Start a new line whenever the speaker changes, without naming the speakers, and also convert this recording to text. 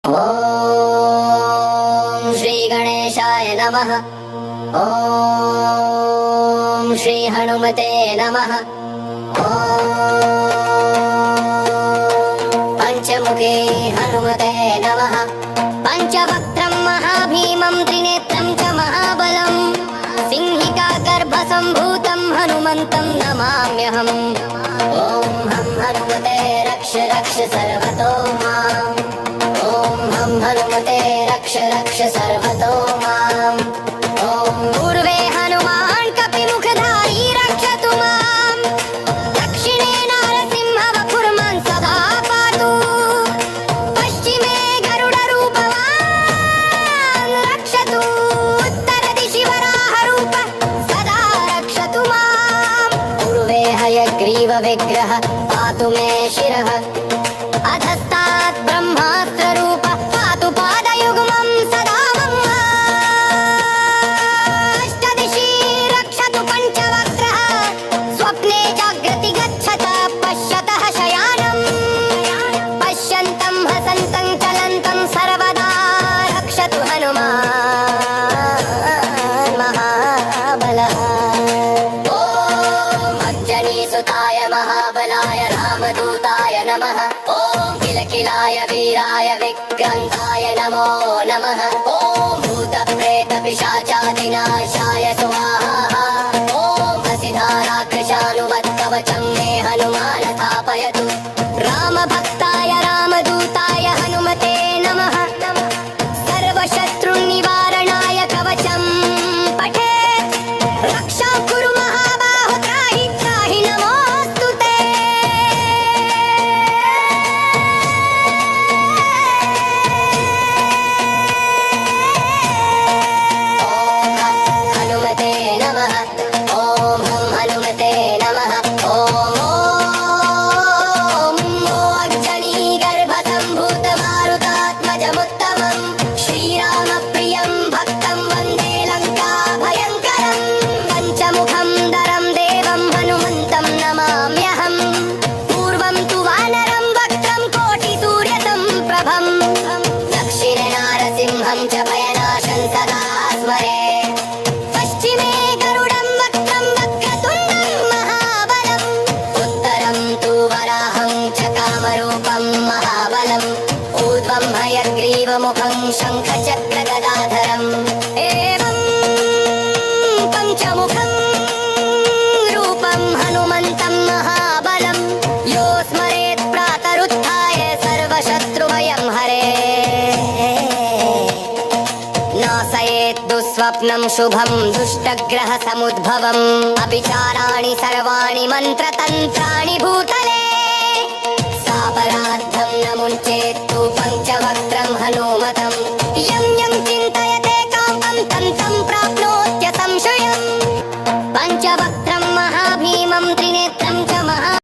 ॐ श्री गणेशाय नमः। ॐ श्री हनुमते नमः। ॐ पंचमुखे हनुमते नमः। पंचवक्त्रं महाभीमं त्रिनेत्रं च महाबलं सिंहिका गर्भसम्भूतं हनुमन्तं नमाम्यहम्। ॐ हं हनुमते रक्ष रक्ष सर्वतो माम्। ॐ हं हनुमते रक्ष रक्ष सर्वतो माम्। ॐ पूर्वे हनुमान् कपिमुखधारी रक्षतु माम्। दक्षिणे नारसिंह वपुर्मान् सदा पातु। पश्चिमे गरुडरूपवान् रक्षतु। उत्तरदिशि वराहरूप सदा रक्षतु माम्। पूर्वे हयग्रीवविग्रह पातु मे शिरः। अधस्तात् ब्रह्मास्त्ररूप पातु पादयुग्मं सदा मम। अष्टदिशि रक्षतु पञ्चवक्त्रः। स्वप्ने जाग्रति गच्छत पश्यतः शयानम्। पश्यन्तं हसन्तं चलन्तं सर्वदा रक्षतु हनुमान् महाबलः। ॐ अञ्जनीसुताय महाबलाय रामदूताय नमः। ॐ किलकिलाय वीराय विक्रान्ताय नमो नमः। ॐ भूतप्रेतपिशाचादिनाशाय स्वाहा। ॐ हसिधाराकृशानुमत्कवचं मे हनुमान् स्थापयतु। रामभक्ताय रामदूताय हनुमते नमः। सर्वशत्रुनिवारणाय कवचं पठेत्। रक्षां कुरु महाबाहो त्राहि त्राहि नमोऽस्तु ते। हनुमते नमः। ॐ हं हनुमते नमः। ॐ अग्निगर्भसम्भूतमारुतात्मजमुत्तमं श्रीरामप्रियं भक्तं वन्दे लङ्काभयङ्करं। पञ्चमुखं दरं देवं हनुमन्तं नमाम्यहम्। पूर्वं तु वानरं वक्त्रं कोटिसूर्यतं प्रभं। दक्षिणे नारसिंहं च भयनाशं सदा स्मरे। पश्चिमे गरुडं वक्त्रं वक्रतुण्डं महाबलम्। उत्तरं तु वराहं च कामरूपं महाबलम्। ऊर्ध्वं हयग्रीवमुखं शङ्खचक्रगदाधरम्। एवं पञ्चमुखं रूपं हनुमन्तं महाबलं। यो स्मरेत् प्रातरुत्थाय सर्वशत्रुभयं हरेत्। नाशयेत् दुःस्वप्नं शुभं दुष्टग्रहसमुद्भवम्। अभिचाराणि सर्वाणि मन्त्रतन्त्राणि भूत